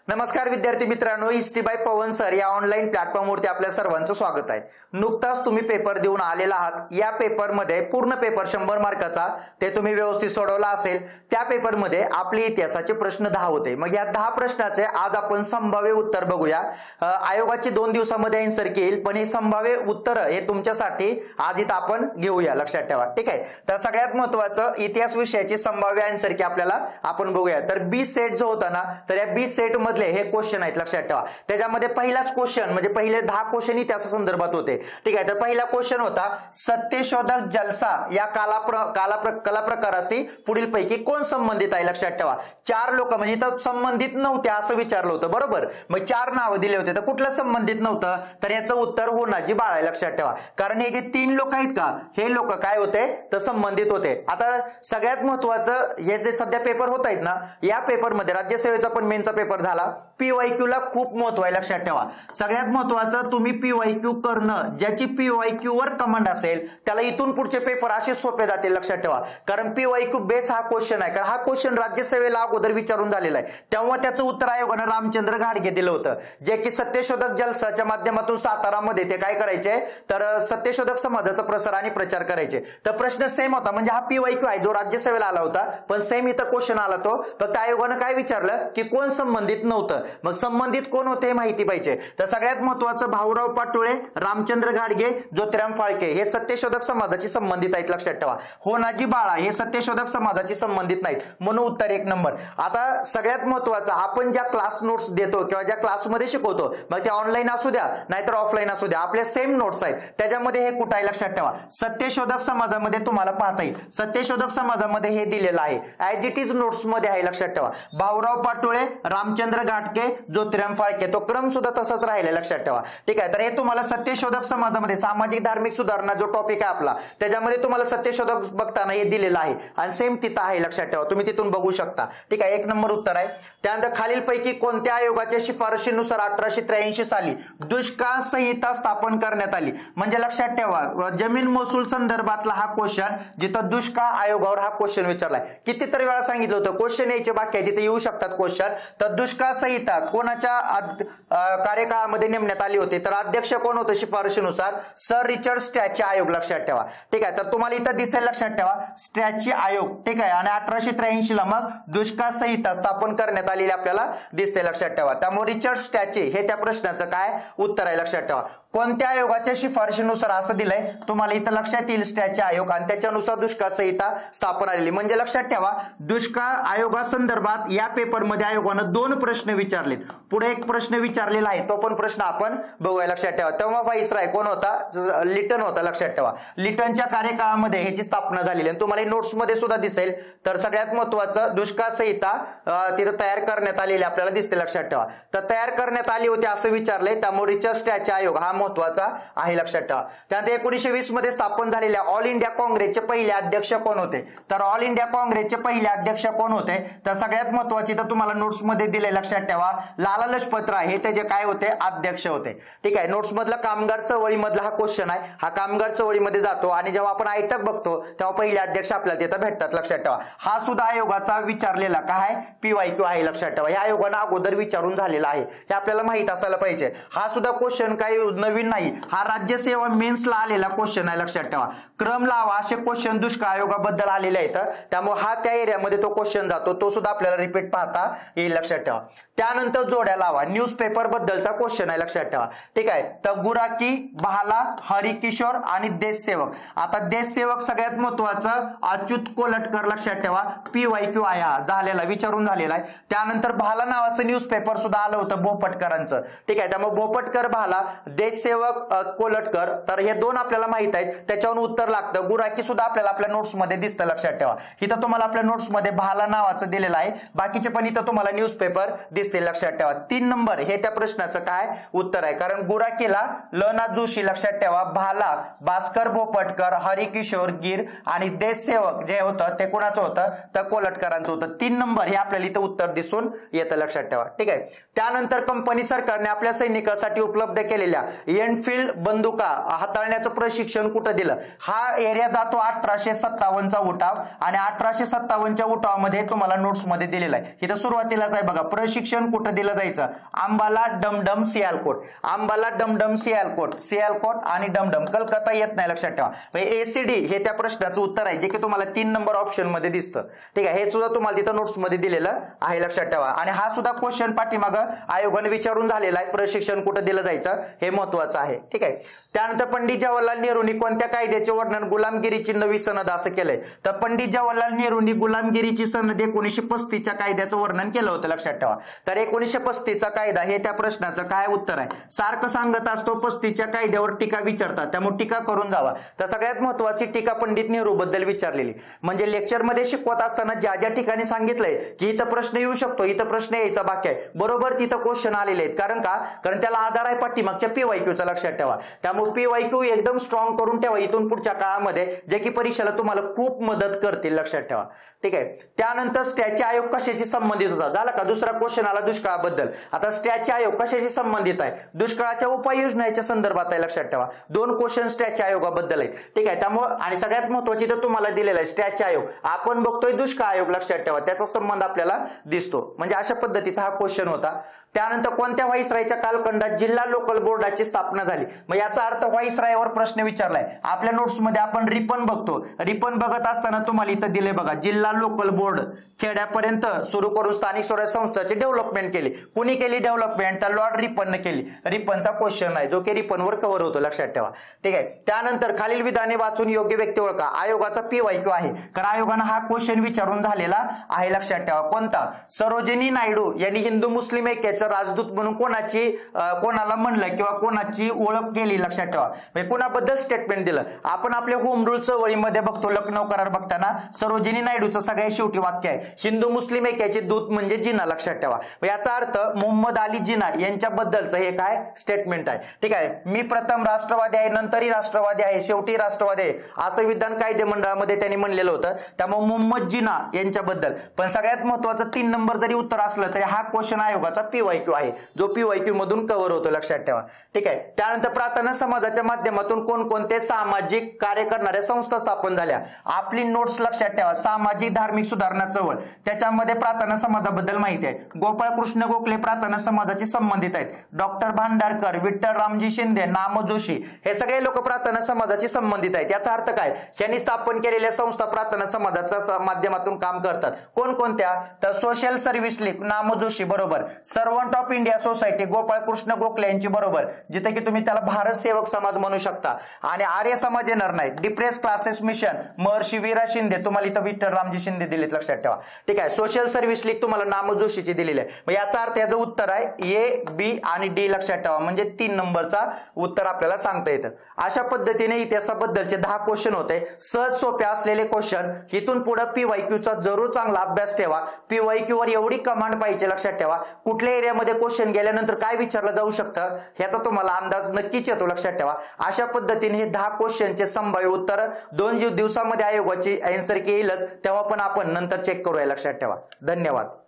नमस्कार विद्यार्थी मित्रांनो, हिस्ट्री बाय पवन सर या ऑनलाईन प्लॅटफॉर्मवरती आपल्या सर्वांचं स्वागत आहे। नुकताच तुम्ही पेपर देऊन आलेला आहात। या पेपरमध्ये पूर्ण पेपर 100 मार्काचा ते तुम्ही व्यवस्थित सोडवला असेल। त्या पेपरमध्ये आपले इतिहासाचे प्रश्न 10 होते। मग या 10 प्रश्नाचे आज आपण संभाव्य उत्तर बघूया। आयोगाचे 2 दिवसांमध्ये आन्सर येईल, पण हे संभाव्य उत्तर हे तुमच्यासाठी आज इथं आपण घेऊया, लक्षात ठेवा, ठीक आहे। तर सगळ्यात महत्त्वाचं इतिहास विषयाची संभाव्य आन्सर की आपल्याला आपण बघूया। तर बी सेट जो होता ना, तर या बी सेट मधले हे क्वेश्चन आहेत, लक्षात ठेवा। त्याच्यामध्ये पहिलाच क्वेश्चन म्हणजे पहिले 10 क्वेश्चन इतिहासा संदर्भात होते, ठीक आहे। तर पहिला क्वेश्चन होता सत्यशोधक जलसा या कला प्रकाराशी पुढील पैकी कोण संबंधित आहे, लक्षात ठेवा। 4 लोक म्हणजे इथं संबंधित नव्हते असं विचारलं होतं, बरोबर। मग 4 नाव दिले होते, तर कुठलं संबंधित नव्हतं, तर याचं उत्तर होनाजी बाळ आहे, लक्षात ठेवा। कारण हे जे 3 लोक आहेत का, हे लोक काय होते तर संबंधित होते। आता सगळ्यात महत्त्वाचं हे जे सध्या पेपर होत आहेत ना, या पेपरमध्ये राज्यसेवेचा पण मेनचा पेपर झाला। पीवायक्यू ला खूप महत्व आहे, लक्षात ठेवा। सगळ्यात महत्त्वाचं तुम्ही पीवायक्यू करणं, ज्याची पीवायक्यू वर कमांड असेल त्याला इथून पुढचे पेपर असे सोपे जातील, लक्षात ठेवा। कारण पीवायक्यू बेस हा क्वेश्चन आहे, कारण हा क्वेश्चन राज्यसेवेला अगोदर विचारून झालेला आहे। तेव्हा त्याचं उत्तर आयोगाने रामचंद्र घाडगे दिलं होतं, जे की सत्यशोधक जलसाच्या माध्यमातून सातारामध्ये ते काय करायचे तर सत्यशोधक समाजाचा प्रसार आणि प्रचार करायचे। तर प्रश्न सेम होता, म्हणजे हा पीवायक्यू आहे जो राज्यसेवेला आला होता, पण सेम इथं क्वेश्चन आला तो। फक्त आयोगाने काय विचारलं की कोण संबंधित नव्हतं, मग संबंधित कोण होते माहिती पाहिजे। तर सगळ्यात महत्त्वाचं भाऊराव पाटोळे, रामचंद्र घाडगे, ज्योतिराम फाळके हे सत्यशोधक समाजाची संबंधित आहेत, लक्षात ठेवा। होनाजी बाळा हे सत्यशोधक समाजाची संबंधित नाहीत, म्हणून उत्तर 1 नंबर। आता सगळ्यात महत्त्वाचं आपण ज्या क्लास नोट्स देतो किंवा ज्या क्लासमध्ये शिकवतो, मग ते ऑनलाईन असू द्या नाहीतर ऑफलाईन असू द्या, आपले सेम नोट्स आहेत। त्याच्यामध्ये हे कुठे आहे लक्षात ठेवा, सत्यशोधक समाजामध्ये तुम्हाला पाहता येईल। सत्यशोधक समाजामध्ये हे दिलेलं आहे, ॲज इट इज नोट्स मध्ये आहे, लक्षात ठेवा। भाऊराव पाटोळे, रामचंद्र घाटगे, ज्योतिराम फाळके, तो क्रम सुद्धा तसाच राहिला, लक्षात ठेवा, ठीक आहे। तर हे तुम्हाला सत्यशोधक समाजामध्ये सामाजिक धार्मिक सुधारणा जो टॉपिक आहे आपला, त्याच्यामध्ये तुम्हाला सत्यशोधक बघताना हे दिलेलं आहे आणि सेम तिथं आहे, लक्षात ठेवा। तुम्ही तिथून बघू शकता, ठीक आहे। 1 नंबर उत्तर आहे। त्यानंतर खालीलपैकी कोणत्या आयोगाच्या शिफारशीनुसार 1883 साली दुष्काळ संहिता स्थापन करण्यात आली, म्हणजे लक्षात ठेवा जमीन महसूल संदर्भातला हा क्वेश्चन, जिथं दुष्काळ आयोगावर हा क्वेश्चन विचारलाय। कितीतरी वेळा सांगितलं होतं क्वेश्चन यायचे बाकी आहे, तिथे येऊ शकतात क्वेश्चन। तर दुष्काळ संहिता कोणाच्या कार्यकाळामध्ये नेमण्यात आली होती, तर अध्यक्ष कोण होते शिफारशीनुसार सर रिचर्ड स्ट्रॅची आयोग, लक्षात ठेवा, ठीक आहे। तर तुम्हाला इथं दिसेल, लक्षात ठेवा स्ट्रॅची आयोग, ठीक आहे। आणि 1883 ला मग दुष्काळ संहिता स्थापन करण्यात आलेली आपल्याला दिसते, लक्षात ठेवा। त्यामुळे रिचर्ड स्ट्रॅची हे त्या प्रश्नाचं काय उत्तर आहे, लक्षात ठेवा। कोणत्या आयोगाच्या शिफारशीनुसार असं दिलंय तुम्हाला इथं लक्षात येईल, स्ट्रॅची आयोग, आणि त्याच्यानुसार दुष्काळ संहिता स्थापन आलेली, म्हणजे लक्षात ठेवा दुष्काळ आयोगासंदर्भात या पेपरमध्ये आयोगानं 2 प्रश्न विचारलेत। पुढे एक प्रश्न विचारलेला आहे, तो पण प्रश्न आपण बघूया, लक्षात ठेवा। तेव्हा व्हाईसराय कोण होता, लिटन होता, लक्षात ठेवा। लिटनच्या कार्यकाळामध्ये ह्याची स्थापना झालेली आहे, तुम्हाला नोट्स मध्ये सुद्धा दिसेल। तर सगळ्यात महत्त्वाचं दुष्काळ संहिता तिथं तयार करण्यात आलेली आपल्याला दिसते, लक्षात ठेवा। तर तयार करण्यात आली होती असं विचारलंय, त्यामुळे रिचर्ड स्ट्रॅची आयोग हा महत्त्वाचा आहे, लक्षात ठेवा। त्यानंतर 1920 मध्ये स्थापन झालेल्या ऑल इंडिया काँग्रेसचे पहिले अध्यक्ष कोण होते, तर ऑल इंडिया काँग्रेसचे पहिले अध्यक्ष कोण होते, तर सगळ्यात महत्त्वाची तर तुम्हाला नोट्स मध्ये दिले, लक्षात ठेवा लाला लजपत राय हे त्याचे काय होते, अध्यक्ष होते, ठीक आहे। नोट्स मधला कामगार चळवळीमधला हा क्वेश्चन आहे, हा कामगार चळवळीमध्ये जातो आणि जेव्हा आपण आयटक बघतो तेव्हा पहिले अध्यक्ष आपल्याला तिथं भेटतात, लक्षात ठेवा। हा सुद्धा आयोगाचा विचारलेला काय पीवायक्यू आहे, लक्षात ठेवा। या आयोगाने अगोदर विचारून झालेला आहे, हे आपल्याला माहित असायला पाहिजे। हा सुद्धा क्वेश्चन काही नवीन नाही, हा राज्यसेवा मेन्सला आलेला क्वेश्चन आहे, लक्षात ठेवा। क्रम लावा असे क्वेश्चन दुष्काळ आयोगाबद्दल आलेले आहेत, त्यामुळे हा त्या एरियामध्ये तो क्वेश्चन जातो, तो सुद्धा आपल्याला रिपीट पाहता येईल, लक्षात ठेवा। त्यानंतर जोड्या लावा न्यूजपेपर बद्दलचा क्वेश्चन आहे, लक्षात ठेवा, ठीक आहे। तर गुराकी, भाला, हरिकिशोर आणि देशसेवक। आता देशसेवक सगळ्यात महत्त्वाचं अच्युत कोलटकर, लक्षात ठेवा, पीवायक्यू आहे हा झालेला, विचारून झालेला आहे। त्यानंतर भाला नावाचं न्यूजपेपर सुद्धा आलं होतं बोपटकरांचं, ठीक आहे। त्यामुळे बोपटकर, भाला, देशसेवक, कोलटकर, तर हे 2 आपल्याला माहित आहेत, त्याच्यावरून उत्तर लागतं। गुराकी सुद्धा आपल्याला आपल्या नोट्स मध्ये दिसतं, लक्षात ठेवा। इथं तुम्हाला आपल्या नोट्स मध्ये भाला नावाचं दिलेलं आहे, बाकीचे पण इथं तुम्हाला न्यूजपेपर दिसते, लक्षात ठेवा। 3 नंबर हे त्या प्रश्नाचं काय उत्तर आहे, कारण गुराकीला लना जोशी, लक्षात ठेवा, भाला भास्कर बोपटकर, हरिकिशोर गिर आणि देशसेवक जे होतं ते कोणाचं होतं तर कोलटकरांचं होतं। 3 नंबर हे आपल्याला इथं उत्तर दिसून येतं, लक्षात ठेवा, ठीक आहे। त्यानंतर कंपनी सरकारने आपल्या सैनिकांसाठी उपलब्ध केलेल्या एनफिल्ड बंदुका हाताळण्याचं प्रशिक्षण कुठं दिलं? हा एरिया जातो 1857चा उठाव आणि 1857च्या उठावामध्ये तुम्हाला नोट्स मध्ये दिलेला आहे. इथं सुरुवातीलाच आहे बघा, प्रशिक्षण कुठं दिलं जायचं? अंबाला, डमडम, सियालकोट. अंबाला, डमडम, सियालकोट. सियालकोट आणि डमडम. कलकत्ता येत नाही, लक्षात ठेवा. एसीडी हे त्या प्रश्नाचं उत्तर आहे जे की तुम्हाला 3 नंबर ऑप्शन मध्ये दिसतं. ठीक आहे, हे सुद्धा तुम्हाला तिथं नोट्स मध्ये दिलेलं आहे, लक्षात ठेवा. आणि हा सुद्धा क्वेश्चन पाठीमागं आयोगाने विचारून झालेला आहे, प्रशिक्षण कुठं दिलं जायचं हे महत्वाचं आहे. ठीक आहे. त्यानंतर पंडित जवाहरलाल नेहरूंनी कोणत्या कायद्याचे वर्णन गुलामगिरीची नवी सनद असं केलंय? तर पंडित जवाहरलाल नेहरूंनी गुलामगिरीची सनद 1935च्या कायद्याचं वर्णन केलं होतं, लक्षात ठेवा. तर 1935चा कायदा हे त्या प्रश्नाचं काय उत्तर आहे? सारखं सांगत असतो 35च्या कायद्यावर टीका विचारतात, त्यामुळे टीका करून जावा. तर सगळ्यात महत्वाची टीका पंडित नेहरू बद्दल विचारलेली, म्हणजे लेक्चर मध्ये शिकवत असताना ज्या ज्या ठिकाणी सांगितलंय की इथं प्रश्न येऊ शकतो, इथं प्रश्न यायचा बाकी आहे, बरोबर तिथं क्वेश्चन आलेले आहेत. कारण त्याला आधार आहे पाठीमागच्या PYQचा, लक्षात ठेवा. त्यामुळे PYQ एकदम स्ट्रॉंग करून ठेवा इथून पुढच्या काळामध्ये, जे की परीक्षेला तुम्हाला खूप मदत करतील, लक्षात ठेवा. ठीक आहे. त्यानंतर स्टॅची आयोग कशाशी संबंधित होता? झाला का? दुसरा क्वेश्चन आला दुष्काळाबद्दल. आता स्टॅची आयोग कशाशी संबंधित आहे? दुष्काळाच्या उपाययोजनाच्या संदर्भात आहे, लक्षात ठेवा. 2 क्वेश्चन स्टॅची आयोगाबद्दल आहेत. ठीक आहे. त्यामुळे आणि सगळ्यात महत्त्वाची तर तुम्हाला दिलेला आहे स्टॅची आयोग. आपण बघतोय दुष्काळ आयोग, लक्षात ठेवा, त्याचा संबंध आपल्याला दिसतो. म्हणजे अशा पद्धतीचा हा क्वेश्चन होता. त्यानंतर कोणत्या व्हाईसरायच्या कालखंडात जिल्हा लोकल बोर्डाची स्थापना झाली? मग याचा अर्थ व्हाईसरायवर प्रश्न विचारलाय. आपल्या नोट्स मध्ये आपण रिपन बघतो, रिपन बघत असताना तुम्हाला इथं दिले बघा, जिल्हा लोकल बोर्ड खेड्यापर्यंत सुरू करून स्थानिक स्वराज्य संस्थांची डेव्हलपमेंट केली. कुणी केली डेव्हलपमेंट? तर लॉर्ड रिपनने केली. रिपनचा क्वेश्चन आहे जो की रिपनवर कव्हर होतो, लक्षात ठेवा. ठीक आहे. त्यानंतर खालील विधाने वाचून योग्य व्यक्ती ओळखा. आयोगाचा PYQ आहे, कारण आयोगाने हा क्वेश्चन विचारून झालेला आहे, लक्षात ठेवा. कोणता? सरोजिनी नायडू यांनी हिंदू मुस्लिम ऐक्याचं राजदूत म्हणून कोणाला म्हणलं किंवा कोणाची ओळख केली, लक्षात ठेवा. म्हणजे कोणाबद्दल स्टेटमेंट दिलं? आपण आपल्या होम रूल चळवळीमध्ये बघतो, लखनौ करार बघताना सरोजिनी नायडूचं सगळ्यात शेवटी वाक्य आहे, हिंदू मुस्लिम ऐक्याचे दूत म्हणजे जिना, लक्षात ठेवा. याचा अर्थ मोहम्मद अली जिना यांच्याबद्दलचं हे काय स्टेटमेंट आहे. ठीक आहे. मी प्रथम राष्ट्रवादी आहे, नंतरही राष्ट्रवादी आहे, शेवटी राष्ट्रवादी आहे, असं विधान कायदे मंडळामध्ये त्यांनी म्हणलेलं होतं. त्यामुळे मोहम्मद जिना यांच्याबद्दल. पण सगळ्यात महत्वाचं 3 नंबर जरी उत्तर असलं तरी हा क्वेश्चन आयोगाचा PYQ आहे, जो PYQ मधून कव्हर होतो, लक्षात ठेवा. ठीक आहे. त्यानंतर प्रार्थना समाजाच्या माध्यमातून कोणकोणते सामाजिक कार्य करणाऱ्या संस्था स्थापन झाल्या? आपली नोट्स लक्षात ठेवा. सामाजिक धार्मिक सुधारणा चळवळ, त्याच्यामध्ये प्रार्थना समाजाबद्दल माहिती आहे. गोपाळ कृष्ण गोखले प्रार्थना समाजाशी संबंधित आहेत. डॉक्टर भांडारकर, विठ्ठल रामजी शिंदे, नाम जोशी हे सगळे लोक प्रार्थना समाजाशी संबंधित आहेत. याचा अर्थ काय? यांनी स्थापन केलेल्या संस्था प्रार्थना समाजाच्या माध्यमातून काम करतात. कोणकोणत्या? तर सोशल सर्व्हिस लीग, नाम जोशी बरोबर. Servant of India society, Gopal Krishna Gokhale यांची बरोबर, जिथे की तुम्ही त्याला भारत सेवक समाज म्हणू शकता. आणि आर्य समाज येणार नाही. डिप्रेस क्लासेस मिशन, महर्षी वीरा शिंदे, तुम्हाला इथं विठ्ठल रामजी शिंदे दिलेत, लक्षात ठेवा. ठीक आहे. सोशल सर्व्हिस लीग तुम्हाला नाम जोशीची दिलेली आहे. याचा अर्थ याचं उत्तर आहे A, B आणि D, लक्षात ठेवा. म्हणजे 3 नंबरचा उत्तर आपल्याला सांगता येतं. अशा पद्धतीने इतिहासाबद्दलचे 10 क्वेश्चन होते. सहज सोपे असलेले क्वेश्चन. इथून पुढे PYQचा जरूर चांगला अभ्यास ठेवा. PYQ वर एवढी कमांड पाहिजे, लक्षात ठेवा. कुठल्या एरियामध्ये क्वेश्चन गेल्यानंतर काय विचारलं जाऊ शकतं ह्याचा तुम्हाला अंदाज नक्कीच येतो, लक्षात ठेवा. अशा पद्धतीने हे 10 क्वेश्चनचे संभाव्य उत्तर 2 दिवसामध्ये आयोगाची आन्सर येईलच, तेव्हा पण आपण नंतर चेक करूया, लक्षात ठेवा. धन्यवाद.